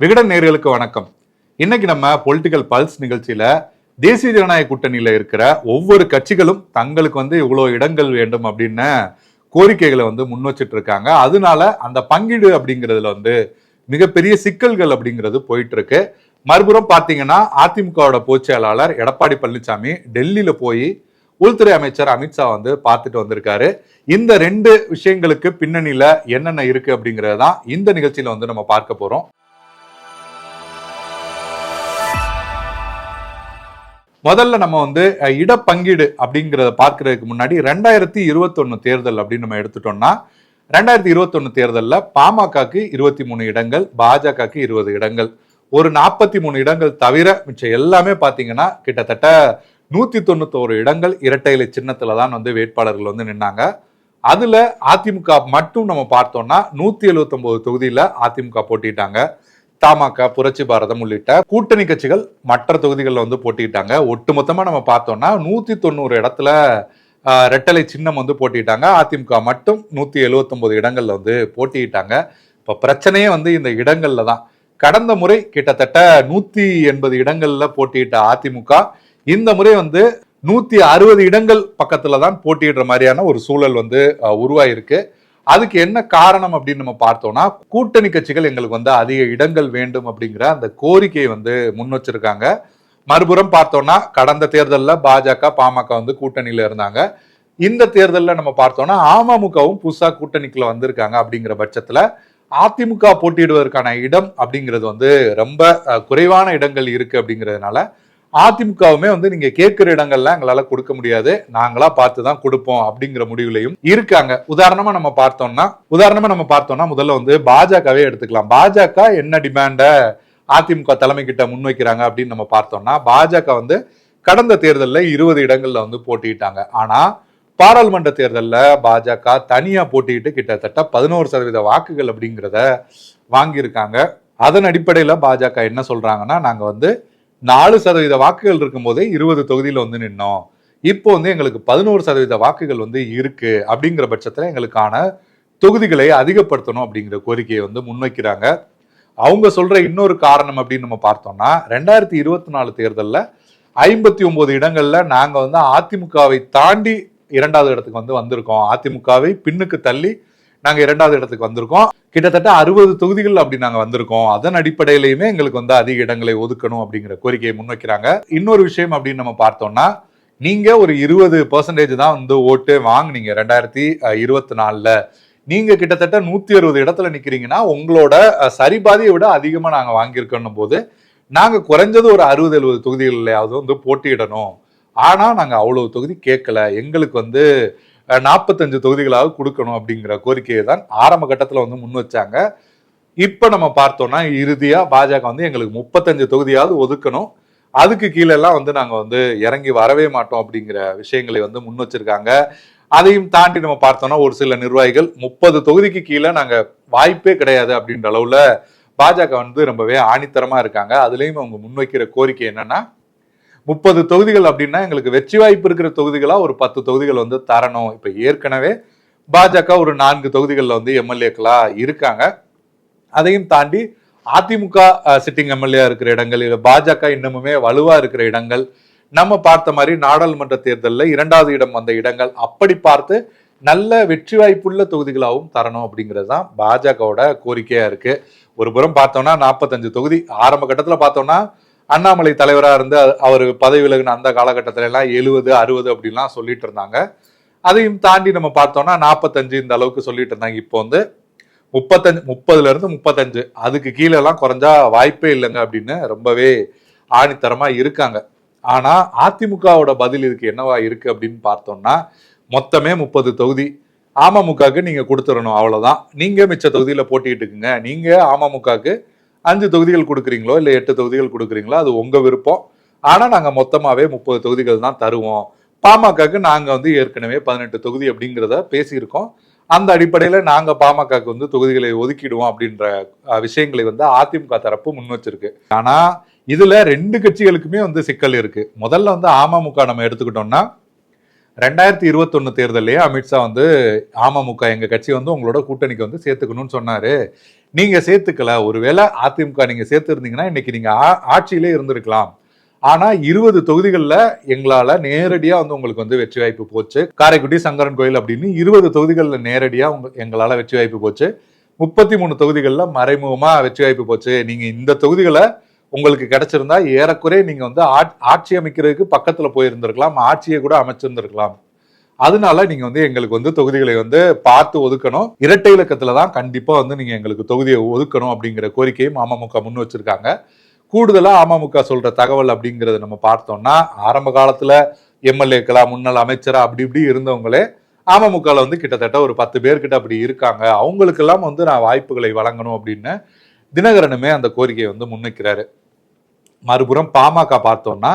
விகடன் நேயர்களுக்கு வணக்கம். இன்னைக்கு நம்ம பொலிட்டிக்கல் பல்ஸ் நிகழ்ச்சியில தேசிய ஜனநாயக கூட்டணியில இருக்கிற ஒவ்வொரு கட்சிகளும் தங்களுக்கு இவ்வளவு இடங்கள் வேண்டும் அப்படின்னு கோரிக்கைகளை முன் வச்சிட்டு இருக்காங்க. அதனால அந்த பங்கீடு அப்படிங்கிறதுல மிகப்பெரிய சிக்கல்கள் அப்படிங்கிறது போயிட்டு இருக்கு. மறுபுறம் பாத்தீங்கன்னா அதிமுகவோட பொதுச் செயலாளர் எடப்பாடி பழனிசாமி டெல்லியில போய் உள்துறை அமைச்சர் அமித்ஷா பார்த்துட்டு வந்திருக்காரு. இந்த ரெண்டு விஷயங்களுக்கு பின்னணியில என்னென்ன இருக்கு அப்படிங்கறதுதான் இந்த நிகழ்ச்சியில நம்ம பார்க்க போறோம். முதல்ல நம்ம இடப்பங்கீடு அப்படிங்கிறத பார்க்கறதுக்கு முன்னாடி 2021 தேர்தல் அப்படின்னு நம்ம எடுத்துட்டோம்னா 2021 தேர்தலில் பாமகக்கு 23 இடங்கள், பாஜகக்கு 20 இடங்கள், ஒரு 43 இடங்கள் தவிர மிச்சம் எல்லாமே பார்த்தீங்கன்னா கிட்டத்தட்ட 191 இடங்கள் இரட்டை இலை சின்னத்துல தான் வேட்பாளர்கள் நின்னாங்க. அதுல அதிமுக மட்டும் நம்ம பார்த்தோம்னா 179 தொகுதியில அதிமுக போட்டிட்டாங்க. தமாக, புரட்சி பாரதம் உள்ளிட்ட கூட்டணி கட்சிகள் மற்ற தொகுதிகளில் போட்டிட்டாங்க. ஒட்டுமொத்தமா நம்ம பார்த்தோம்னா 190 இடத்துல ரெட்டலை சின்னம் போட்டிட்டாங்க. அதிமுக மட்டும் 179 இடங்கள்ல போட்டிட்டாங்க. இப்ப பிரச்சனையே இந்த இடங்கள்ல தான். கடந்த முறை கிட்டத்தட்ட 180 இடங்கள்ல போட்டியிட்ட அதிமுக இந்த முறை 160 இடங்கள் பக்கத்துல தான் போட்டியிடுற மாதிரியான ஒரு சூழல் உருவாயிருக்கு. அதுக்கு என்ன காரணம் அப்படின்னு நம்ம பார்த்தோம்னா, கூட்டணி கட்சிகள் எங்களுக்கு அதிக இடங்கள் வேண்டும் அப்படிங்கிற அந்த கோரிக்கையை முன் வச்சிருக்காங்க. மறுபுறம் பார்த்தோம்னா கடந்த தேர்தலில் பாஜக, பாமக கூட்டணியில இருந்தாங்க. இந்த தேர்தலில் நம்ம பார்த்தோம்னா அமமுகவும் புதுசா கூட்டணிக்குள்ள வந்திருக்காங்க. அப்படிங்கிற பட்சத்துல அதிமுக போட்டியிடுவதற்கான இடம் அப்படிங்கிறது ரொம்ப குறைவான இடங்கள் இருக்கு. அப்படிங்கிறதுனால அதிமுகவுமே நீங்க கேட்கிற இடங்கள்ல எங்களால கொடுக்க முடியாது, நாங்களா பார்த்துதான் கொடுப்போம் அப்படிங்கிற முடிவுலையும் இருக்காங்க. உதாரணமா நம்ம பார்த்தோம்னா முதல்ல பாஜகவே எடுத்துக்கலாம். பாஜக என்ன டிமாண்ட அதிமுக தலைமை கிட்ட முன்வைக்கிறாங்க அப்படின்னு நம்ம பார்த்தோம்னா, பாஜக கடந்த தேர்தலில் 20 இடங்கள்ல போட்டிட்டாங்க. ஆனா பாராளுமன்ற தேர்தலில் பாஜக தனியா போட்டிட்டு கிட்டத்தட்ட 11% வாக்குகள் அப்படிங்கிறத வாங்கியிருக்காங்க. அதன் அடிப்படையில பாஜக என்ன சொல்றாங்கன்னா, நாங்க 4% வாக்குகள் இருக்கும் போதே 20 தொகுதியில நின்னோம், இப்போ எங்களுக்கு 11% வாக்குகள் இருக்கு. அப்படிங்கிற பட்சத்துல எங்களுக்கான தொகுதிகளை அதிகப்படுத்தணும் அப்படிங்கிற கோரிக்கையை முன்வைக்கிறாங்க. அவங்க சொல்ற இன்னொரு காரணம் அப்படின்னு நம்ம பார்த்தோம்னா, 2024 தேர்தலில் 59 இடங்கள்ல நாங்க அதிமுகவை தாண்டி 2வது இடத்துக்கு வந்திருக்கோம். அதிமுகவை பின்னுக்கு தள்ளி நாங்க 2வது இடத்துக்கு வந்திருக்கோம். கிட்டத்தட்ட 60 தொகுதிகள் அப்படி நாங்க வந்திருக்கோம். அதன் அடிப்படையிலுமே எங்களுக்கு அதிக இடங்களை ஒதுக்கணும் அப்படிங்கிற கோரிக்கையை முன்வைக்கிறாங்க. இன்னொரு விஷயம் அப்படின்னு நம்ம பார்த்தோம்னா, நீங்க ஒரு 20% தான் ஓட்டு வாங்குனீங்க 2024. நீங்க கிட்டத்தட்ட 160 இடத்துல நிக்கிறீங்கன்னா உங்களோட சரிபாதியை விட அதிகமா நாங்க வாங்கியிருக்கணும் போது நாங்க குறைஞ்சது ஒரு 60-70 தொகுதிகளையாவது போட்டியிடணும். ஆனா நாங்க அவ்வளவு தொகுதி கேட்கல, எங்களுக்கு 45 தொகுதிகளாக கொடுக்கணும் அப்படிங்கிற கோரிக்கையை தான் ஆரம்ப கட்டத்துல முன் வச்சாங்க. இப்ப நம்ம பார்த்தோம்னா இறுதியா பாஜக எங்களுக்கு 35 தொகுதியாவது ஒதுக்கணும், அதுக்கு கீழே எல்லாம் நாங்க இறங்கி வரவே மாட்டோம் அப்படிங்கிற விஷயங்களை முன் வச்சிருக்காங்க. அதையும் தாண்டி நம்ம பார்த்தோம்னா ஒரு சில நிர்வாகிகள் 30 தொகுதிக்கு கீழே நாங்க வாய்ப்பே கிடையாது அப்படின்ற அளவுல பாஜக ரொம்பவே ஆணித்தரமா இருக்காங்க. அதுலயும் அவங்க முன்வைக்கிற கோரிக்கை என்னன்னா, 30 தொகுதிகள் அப்படின்னா எங்களுக்கு வெற்றி வாய்ப்பு இருக்கிற தொகுதிகளா ஒரு 10 தொகுதிகள் தரணும். இப்ப ஏற்கனவே பாஜக ஒரு 4 தொகுதிகள்ல எம்எல்ஏக்களா இருக்காங்க. அதையும் தாண்டி அதிமுக சிட்டிங் எம்எல்ஏ இருக்கிற இடங்கள், பாஜக இன்னமுமே வலுவா இருக்கிற இடங்கள், நம்ம பார்த்த மாதிரி நாடாளுமன்ற தேர்தலில் 2வது இடம் வந்த இடங்கள், அப்படி பார்த்து நல்ல வெற்றி வாய்ப்புள்ள தொகுதிகளாகவும் தரணும் அப்படிங்கிறது தான் பாஜகவோட கோரிக்கையா இருக்கு. ஒரு புறம் பார்த்தோம்னா 45 தொகுதி ஆரம்ப கட்டத்துல பார்த்தோம்னா அண்ணாமலை தலைவரா இருந்து அவர் பதவி விலகின அந்த காலகட்டத்தில எல்லாம் 70, 60 அப்படின்லாம் சொல்லிட்டு இருந்தாங்க. அதையும் தாண்டி நம்ம பார்த்தோம்னா 45 இந்த அளவுக்கு சொல்லிட்டு இருந்தாங்க. இப்போ 30ல இருந்து 35 அதுக்கு கீழே எல்லாம் குறைஞ்சா வாய்ப்பே இல்லைங்க அப்படின்னு ரொம்பவே ஆணித்தரமா இருக்காங்க. ஆனா அதிமுகவோட பதில் இதுக்கு என்னவா இருக்கு அப்படின்னு பார்த்தோம்னா, மொத்தமே 30 தொகுதி அமமுகவுக்கு நீங்க கொடுத்துடணும், அவ்வளவுதான். நீங்க மிச்ச தொகுதியில போட்டிட்டு இருக்குங்க. நீங்க அமமுகவுக்கு 5 தொகுதிகள் கொடுக்குறீங்களோ இல்ல 8 தொகுதிகள் கொடுக்குறீங்களோ அது உங்க விருப்பம். ஆனா நாங்க மொத்தமாவே 30 தொகுதிகள் தான் தருவோம். பாமகக்கு நாங்க ஏற்கனவே 18 தொகுதி அப்படிங்கிறத பேசியிருக்கோம். அந்த அடிப்படையில நாங்க பாமகக்கு தொகுதிகளை ஒதுக்கிடுவோம் அப்படின்ற விஷயங்களை அதிமுக தரப்பு முன் வச்சிருக்கு. ஆனா இதுல 2 கட்சிகளுக்குமே சிக்கல் இருக்கு. முதல்ல அமமுக நம்ம எடுத்துக்கிட்டோம்னா 2021 தேர்தலே அமித்ஷா அமமுக எங்க கட்சி உங்களோட கூட்டணிக்கு சேர்த்துக்கணும்னு சொன்னாரு. நீங்க சேர்த்துக்கல. ஒருவேளை அதிமுக நீங்க சேர்த்து இருந்தீங்கன்னா இன்னைக்கு நீங்க ஆட்சியிலே இருந்திருக்கலாம். ஆனா 20 தொகுதிகள்ல எங்களால நேரடியா வந்து உங்களுக்கு வந்து வெற்றி வாய்ப்பு போச்சு. காரைக்குடி, சங்கரன் கோயில் அப்படின்னு 20 தொகுதிகள்ல நேரடியா எங்களால வெற்றி வாய்ப்பு போச்சு. 33 தொகுதிகள்ல மறைமுகமா வெற்றி வாய்ப்பு போச்சு. நீங்க இந்த தொகுதிகளை உங்களுக்கு கிடைச்சிருந்தா ஏறக்குறைய நீங்க வந்து ஆட்சி அமைக்கிறதுக்கு பக்கத்துல போயிருந்திருக்கலாம், ஆட்சியை கூட அமைச்சிருந்திருக்கலாம். அதனால நீங்க வந்து எங்களுக்கு வந்து தொகுதிகளை வந்து பார்த்து ஒதுக்கணும். இரட்டை இலக்கத்துலதான் கண்டிப்பா வந்து நீங்க எங்களுக்கு தொகுதியை ஒதுக்கணும் அப்படிங்கிற கோரிக்கையும் அமமுக முன் வச்சிருக்காங்க. கூடுதலா அமமுக சொல்ற தகவல் அப்படிங்கறத நம்ம பார்த்தோம்னா, ஆரம்ப காலத்துல எம்எல்ஏக்களா, முன்னாள் அமைச்சரா அப்படி இப்படி இருந்தவங்களே அமமுகல வந்து கிட்டத்தட்ட ஒரு 10 பேர்கிட்ட அப்படி இருக்காங்க. அவங்களுக்கெல்லாம் வந்து நான் வாய்ப்புகளை வழங்கணும் அப்படின்னு தினகரனுமே அந்த கோரிக்கையை வந்து முன்வைக்கிறாரு. மறுபுறம் பாமக பார்த்தோம்னா,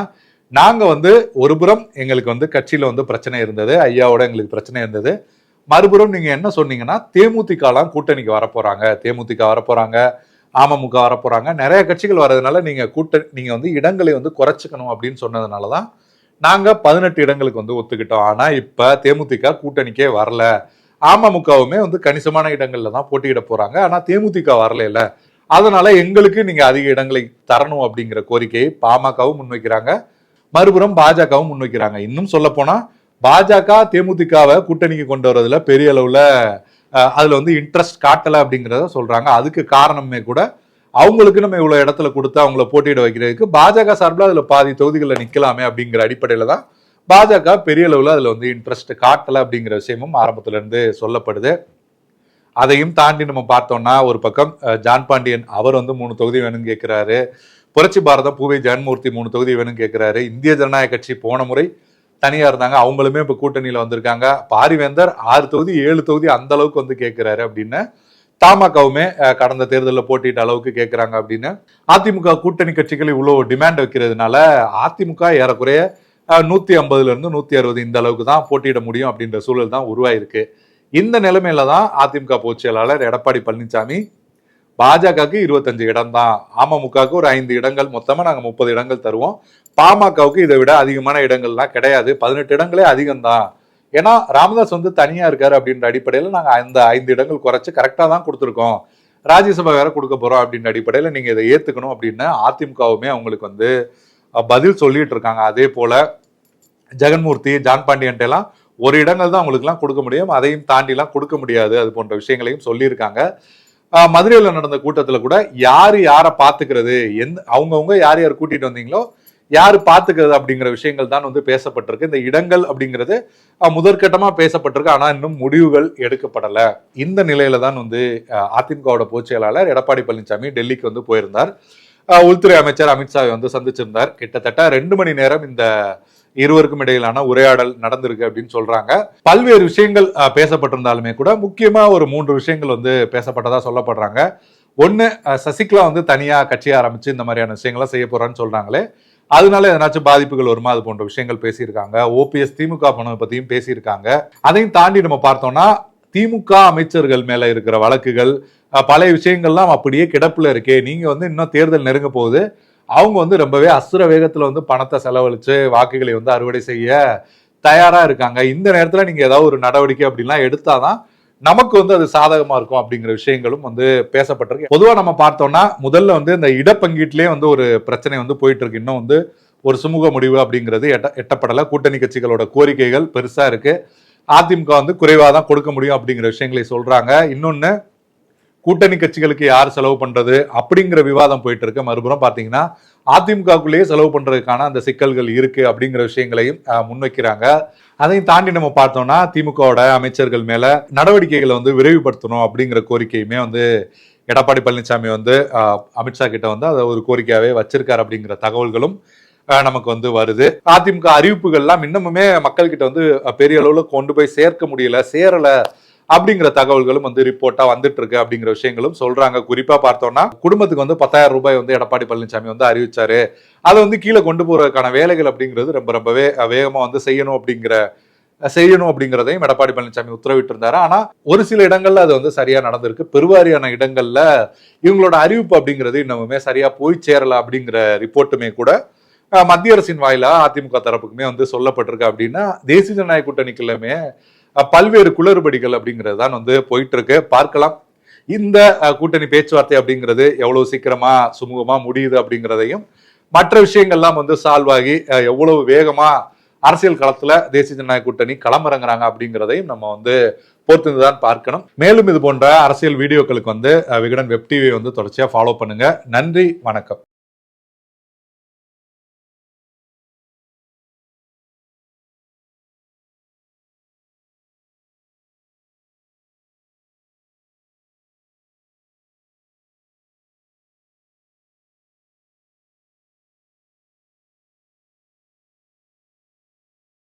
நாங்க வந்து ஒரு புறம் எங்களுக்கு வந்து கட்சியில வந்து பிரச்சனை இருந்தது, ஐயாவோட எங்களுக்கு பிரச்சனை இருந்தது. மறுபுறம் நீங்க என்ன சொன்னீங்கன்னா, தேமுதிகலாம் கூட்டணிக்கு வரப்போறாங்க, தேமுதிக வரப்போறாங்க, அமமுக வரப்போறாங்க, நிறைய கட்சிகள் வர்றதுனால நீங்க வந்து இடங்களை வந்து குறைச்சிக்கணும் அப்படின்னு சொன்னதுனாலதான் நாங்க 18 இடங்களுக்கு வந்து ஒத்துக்கிட்டோம். ஆனா இப்ப தேமுதிக கூட்டணிக்கே வரல, அமமுகவுமே வந்து கணிசமான இடங்கள்ல தான் போட்டியிட போறாங்க, ஆனா தேமுதிக வரல, அதனால எங்களுக்கு நீங்க அதிக இடங்களை தரணும் அப்படிங்கிற கோரிக்கையை பாமகவும் முன்வைக்கிறாங்க, மறுபுறம் பாஜகவும் முன்வைக்கிறாங்க. இன்னும் சொல்ல போனா பாஜக தேமுதிகவை கூட்டணிக்கு கொண்டு வரதுல பெரிய அளவுல அதுல வந்து இன்ட்ரெஸ்ட் காட்டல அப்படிங்கிறத சொல்றாங்க. அதுக்கு காரணமே கூட அவங்களுக்கு நம்ம இவ்வளவு இடத்துல கொடுத்து அவங்கள போட்டியிட வைக்கிறதுக்கு பாஜக சார்பில் அதுல பாதி தொகுதிகளில் நிக்கலாமே அப்படிங்கிற அடிப்படையில தான் பாஜக பெரிய அளவுல அதுல வந்து இன்ட்ரெஸ்ட் காட்டல அப்படிங்கிற விஷயமும் ஆரம்பத்துல இருந்து சொல்லப்படுது. அதையும் தாண்டி நம்ம பார்த்தோம்னா, ஒரு பக்கம் ஜான் பாண்டியன் அவர் வந்து 3 தொகுதி வேணும்னு கேட்கிறாரு, புரட்சி பாரதம் பூவை ஜெகன்மூர்த்தி 3 தொகுதி வேணும்னு கேட்கிறாரு, இந்திய ஜனநாயக கட்சி போன முறை தனியா இருந்தாங்க, அவங்களுமே இப்ப கூட்டணியில வந்திருக்காங்க, பாரிவேந்தர் 6 தொகுதி 7 தொகுதி அந்த அளவுக்கு வந்து கேட்கிறாரு அப்படின்னு தமாகவுமே கடந்த தேர்தலில் போட்டியிட்ட அளவுக்கு கேட்கிறாங்க அப்படின்னு அதிமுக கூட்டணி கட்சிகள் இவ்வளவு டிமாண்ட் வைக்கிறதுனால அதிமுக ஏறக்குறைய 150 இருந்து 160 இந்த அளவுக்கு தான் போட்டியிட முடியும் அப்படின்ற சூழல் தான் உருவாயிருக்கு. இந்த நிலைமையில தான் அதிமுக பொதுச் செயலாளர் எடப்பாடி பழனிசாமி பாஜகவுக்கு 25 இடம் தான், அமமுகவுக்கு ஒரு 5 இடங்கள், மொத்தமா நாங்க 30 இடங்கள் தருவோம், பாமகவுக்கு இதை விட அதிகமான இடங்கள்லாம் கிடையாது, 18 இடங்களே அதிகம் தான், ஏன்னா ராமதாஸ் வந்து தனியா இருக்காரு அப்படின்ற அடிப்படையில நாங்க அந்த 5 இடங்கள் குறைச்சு கரெக்டா தான் கொடுத்துருக்கோம், ராஜ்யசபா வேற கொடுக்க போறோம் அப்படின்ற அடிப்படையில நீங்க இதை ஏத்துக்கணும் அப்படின்னு அதிமுகவுமே அவங்களுக்கு வந்து பதில் சொல்லிட்டு இருக்காங்க. அதே போல ஜெகன்மூர்த்தி, ஜான் பாண்டியன் எல்லாம் ஒரு இடங்கள் தான் அவங்களுக்கு எல்லாம் கொடுக்க முடியும், அதையும் தாண்டி எல்லாம் கொடுக்க முடியாது, அது போன்ற விஷயங்களையும் சொல்லியிருக்காங்க. மதுரையில் நடந்த கூட்டத்துல கூட யாரு யாரை பாத்துக்கிறது, அவங்கவுங்க யார் யார் கூட்டிட்டு வந்தீங்களோ யாரு பாத்துக்கிறது அப்படிங்கிற விஷயங்கள் தான் வந்து பேசப்பட்டிருக்கு. இந்த இடங்கள் அப்படிங்கிறது முதற்கட்டமா பேசப்பட்டிருக்கு, ஆனா இன்னும் முடிவுகள் எடுக்கப்படல. இந்த நிலையில தான் வந்து அதிமுகவோட பொதுச் செயலாளர் எடப்பாடி பழனிசாமி டெல்லிக்கு வந்து போயிருந்தார். உள்துறை அமைச்சர் அமித்ஷாவை வந்து சந்திச்சிருந்தார். கிட்டத்தட்ட 2 மணி நேரம் இந்த இருவருக்கும் இடையிலான உரையாடல் நடந்திருக்கு அப்படின்னு சொல்றாங்க. பல்வேறு விஷயங்கள் பேசப்பட்டிருந்தாலுமே கூட முக்கியமா ஒரு 3 விஷயங்கள் வந்து பேசப்பட்டதா சொல்லப்படுறாங்க. ஒண்ணு, சசிகலா வந்து தனியா கட்சி ஆரம்பிச்சு இந்த மாதிரியான விஷயங்கள்லாம் செய்ய போறான்னு சொல்றாங்களே, அதனால எதனாச்சும் பாதிப்புகள் வருமா, அது போன்ற விஷயங்கள் பேசியிருக்காங்க. ஓபிஎஸ் திமுக போனதை பத்தியும் பேசியிருக்காங்க. அதையும் தாண்டி நம்ம பார்த்தோம்னா திமுக அமைச்சர்கள் மேல இருக்கிற வழக்குகள், பழைய விஷயங்கள்லாம் அப்படியே கிடப்புல இருக்கே, நீங்க வந்து இன்னும் தேர்தல் நெருங்க போகுது, அவங்க வந்து ரொம்பவே அசுர வேகத்துல வந்து பணத்தை செலவழிச்சு வாக்குகளை வந்து அறுவடை செய்ய தயாரா இருக்காங்க, இந்த நேரத்துல நீங்க ஏதாவது ஒரு நடவடிக்கை அப்படின்லாம் எடுத்தாதான் நமக்கு வந்து அது சாதகமா இருக்கும் அப்படிங்கிற விஷயங்களும் வந்து பேசப்பட்டிருக்கு. பொதுவா நம்ம பார்த்தோம்னா முதல்ல வந்து இந்த இடப்பங்கீட்டிலே வந்து ஒரு பிரச்சனை வந்து போயிட்டு இருக்கு, இன்னும் வந்து ஒரு சுமூக முடிவு அப்படிங்கிறது எட்டப்படலை. கூட்டணி கட்சிகளோட கோரிக்கைகள் பெருசா இருக்கு, அதிமுக வந்து குறைவாதான் கொடுக்க முடியும் அப்படிங்கிற விஷயங்களை சொல்றாங்க. இன்னொன்னு, கூட்டணி கட்சிகளுக்கு யார் செலவு பண்றது அப்படிங்கிற விவாதம் போயிட்டு இருக்கு. மறுபுறம் பாத்தீங்கன்னா அதிமுகக்குள்ளேயே செலவு பண்றதுக்கான அந்த சிக்கல்கள் இருக்கு அப்படிங்கிற விஷயங்களையும் முன்வைக்கிறாங்க. அதையும் தாண்டி நம்ம பார்த்தோம்னா திமுகவோட அமைச்சர்கள் மேல நடவடிக்கைகளை வந்து விரைவுபடுத்தணும் அப்படிங்கிற கோரிக்கையுமே வந்து எடப்பாடி பழனிசாமி வந்து அமித்ஷா கிட்ட வந்து அதை ஒரு கோரிக்கையாவே வச்சிருக்காரு அப்படிங்கிற தகவல்களும் நமக்கு வந்து வருது. அதிமுக அறிவிப்புகள்லாம் இன்னமுமே மக்கள் கிட்ட வந்து பெரிய அளவுல கொண்டு போய் சேர்க்க முடியல, சேரல அப்படிங்கிற தகவல்களும் வந்து ரிப்போர்ட்டா வந்துட்டு இருக்கு அப்படிங்கிற விஷயங்களும் சொல்றாங்க. குறிப்பா பார்த்தோம்னா குடும்பத்துக்கு வந்து 10,000 ரூபாய் வந்து எடப்பாடி பழனிசாமி வந்து அறிவிச்சாரு, அதை வந்து கீழே கொண்டு போறதுக்கான வேலைகள் அப்படிங்கிறது ரொம்பவே வேகமா வந்து செய்யணும் அப்படிங்கிறதையும் எடப்பாடி பழனிசாமி உத்தரவிட்டு இருந்தாரு. ஆனா ஒரு சில இடங்கள்ல அது வந்து சரியா நடந்திருக்கு, பெருவாரியான இடங்கள்ல இவங்களோட அறிவிப்பு அப்படிங்கிறது இன்னமுமே சரியா போய் சேரல அப்படிங்கிற ரிப்போர்ட்டுமே கூட மத்திய அரசின் வாயிலா அதிமுக தரப்புக்குமே வந்து சொல்லப்பட்டிருக்கு. அப்படின்னா தேசிய ஜனநாயக கூட்டணிக்குள்ளுமே பல்வேறு குளறுபடிகள் அப்படிங்கிறது தான் வந்து போயிட்டு இருக்கு. பார்க்கலாம் இந்த கூட்டணி பேச்சுவார்த்தை அப்படிங்கிறது எவ்வளவு சீக்கிரமா சுமூகமா முடியுது அப்படிங்கிறதையும், மற்ற விஷயங்கள்லாம் வந்து சால்வ் ஆகி எவ்வளவு வேகமா அரசியல் களத்துல தேசிய ஜனநாயக கூட்டணி களமிறங்குறாங்க அப்படிங்கிறதையும் நம்ம வந்து பொறுத்திருந்துதான் பார்க்கணும். மேலும் இது போன்ற அரசியல் வீடியோக்களுக்கு வந்து விகடன் வெப் டிவி வந்து தொடர்ச்சியா ஃபாலோ பண்ணுங்க. நன்றி, வணக்கம்.